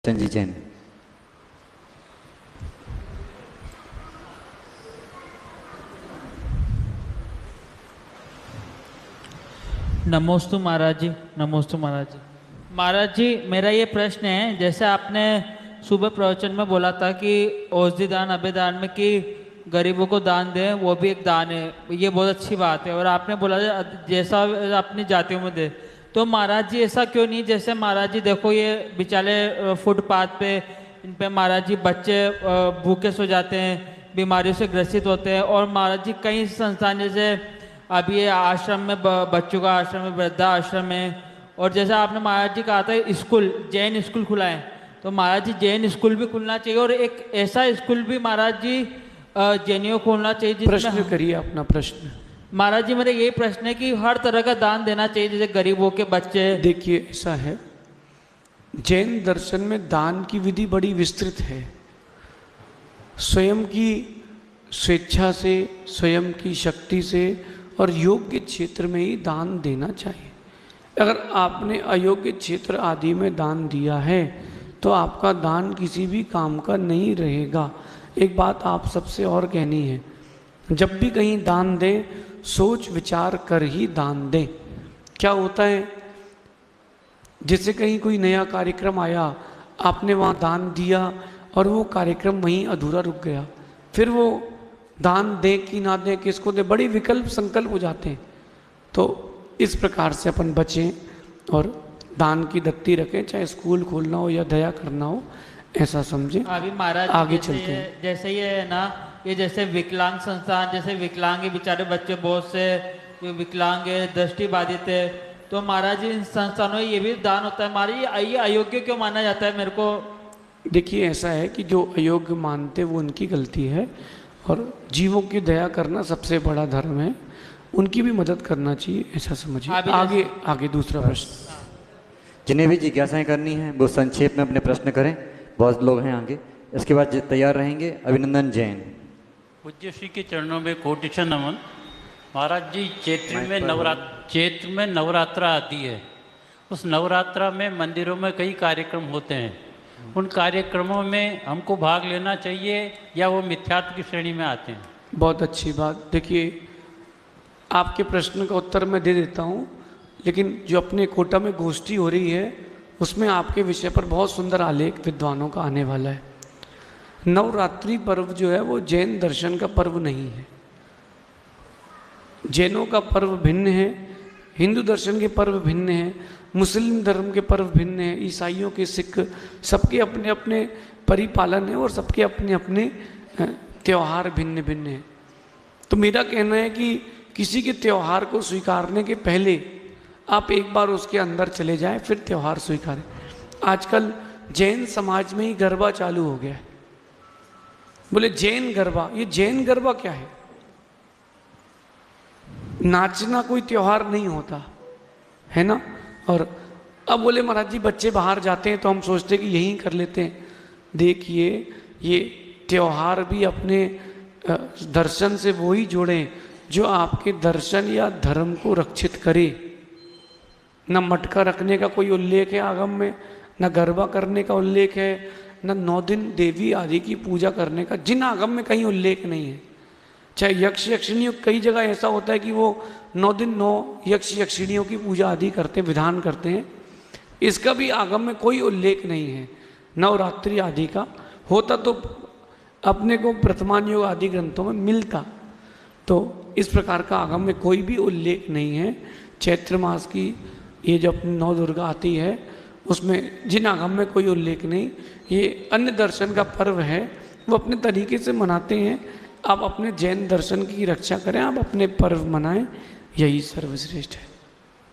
संजी जैन। नमोस्तु महाराज जी। नमोस्तु महाराज जी। महाराज जी, मेरा ये प्रश्न है, जैसे आपने सुबह प्रवचन में बोला था कि औषधि दान अभेदान में कि गरीबों को दान दें, वो भी एक दान है, ये बहुत अच्छी बात है। और आपने बोला जैसा अपनी जातियों में दे, तो महाराज जी ऐसा क्यों नहीं? जैसे महाराज जी देखो, ये बेचारे फुटपाथ पे, इन पे महाराज जी बच्चे भूखे सो जाते हैं, बीमारियों से ग्रसित होते हैं। और महाराज जी कई संस्थान, जैसे अभी ये आश्रम में बच्चों का आश्रम है, वृद्धा आश्रम है। और जैसा आपने महाराज जी कहा था स्कूल, जैन स्कूल खुला है, तो महाराज जी जैन स्कूल भी खुलना चाहिए। और एक ऐसा स्कूल भी महाराज जी जैनियों को खोलना चाहिए प्रश्न करिए अपना प्रश्न। महाराज जी मेरा यही प्रश्न है कि हर तरह का दान देना चाहिए, जैसे गरीबों के बच्चे। देखिए ऐसा है, जैन दर्शन में दान की विधि बड़ी विस्तृत है। स्वयं की स्वेच्छा से, स्वयं की शक्ति से और योग्य क्षेत्र में ही दान देना चाहिए। अगर आपने अयोग्य क्षेत्र आदि में दान दिया है तो आपका दान किसी भी काम का नहीं रहेगा। एक बात आप सबसे और कहनी है, जब भी कहीं दान दें सोच विचार कर ही दान दें। क्या होता है, जैसे कहीं कोई नया कार्यक्रम आया, आपने वहाँ दान दिया और वो कार्यक्रम वहीं अधूरा रुक गया, फिर वो दान दें कि ना दें, किसको दें, बड़ी विकल्प संकल्प हो जाते हैं। तो इस प्रकार से अपन बचें और दान की दत्ती रखें, चाहे स्कूल खोलना हो या दया करना हो, ऐसा समझें। अभी महाराज आगे चलते हैं। जैसे ये है ना, ये जैसे विकलांग संस्थान, जैसे विकलांग बेचारे बच्चे बहुत से जो विकलांग है, दृष्टि बाधित है, तो महाराज इन संस्थानों में ये भी दान होता है। महाराज ये अयोग्य क्यों माना जाता है? मेरे को देखिए ऐसा है कि जो अयोग्य मानते वो उनकी गलती है, और जीवों की दया करना सबसे बड़ा धर्म है, उनकी भी मदद करना चाहिए, ऐसा समझिए। आगे आगे दूसरा प्रश्न। जिन्हें भी जिज्ञासाएं करनी है वो संक्षेप में अपने प्रश्न करें, बहुत लोग हैं आगे। इसके बाद तैयार रहेंगे अभिनंदन जैन। पूज्य श्री के चरणों में कोटिशन नमन। महाराज जी, चैत्र में नवरात्रा आती है। उस नवरात्रा में मंदिरों में कई कार्यक्रम होते हैं, उन कार्यक्रमों में हमको भाग लेना चाहिए या वो मिथ्यात्व की श्रेणी में आते हैं? बहुत अच्छी बात। देखिए आपके प्रश्न का उत्तर मैं दे देता हूँ, लेकिन जो अपने कोटा में गोष्ठी हो रही है उसमें आपके विषय पर बहुत सुंदर आलेख विद्वानों का आने वाला है। नवरात्रि पर्व जो है वो जैन दर्शन का पर्व नहीं है। जैनों का पर्व भिन्न है, हिंदू दर्शन के पर्व भिन्न हैं, मुस्लिम धर्म के पर्व भिन्न हैं, ईसाइयों के, सिख, सबके अपने अपने परिपालन है और सबके अपने अपने त्यौहार भिन्न भिन्न हैं। तो मेरा कहना है कि किसी के त्यौहार को स्वीकारने के पहले आप एक बार उसके अंदर चले जाएं, फिर त्यौहार स्वीकारें। आजकल जैन समाज में ही गरबा चालू हो गया है। बोले जैन गरबा, ये जैन गरबा क्या है? नाचना कोई त्योहार नहीं होता है ना। और अब बोले महाराज जी बच्चे बाहर जाते हैं तो हम सोचते कि यहीं कर लेते हैं। देखिए ये त्योहार भी अपने दर्शन से वो ही जोड़ें जो आपके दर्शन या धर्म को रक्षित करे। न मटका रखने का कोई उल्लेख है आगम में, न गरबा करने का उल्लेख है, न 9 दिन देवी आदि की पूजा करने का जिन आगम में कहीं उल्लेख नहीं है। चाहे यक्ष यक्षिणियों, कई जगह ऐसा होता है कि वो 9 दिन 9 यक्ष यक्षिणियों की पूजा आदि करते हैं, विधान करते हैं, इसका भी आगम में कोई उल्लेख नहीं है। नवरात्रि आदि का होता तो अपने को वर्तमान योग आदि ग्रंथों में मिलता। तो इस प्रकार का आगम में कोई भी उल्लेख नहीं है। चैत्र मास की ये जो अपनी 9 दुर्गा आती है उसमें जिन आगम में कोई उल्लेख नहीं, ये अन्य दर्शन का पर्व है, वो अपने तरीके से मनाते हैं। आप अपने जैन दर्शन की रक्षा करें, आप अपने पर्व मनाएं, यही सर्वश्रेष्ठ है।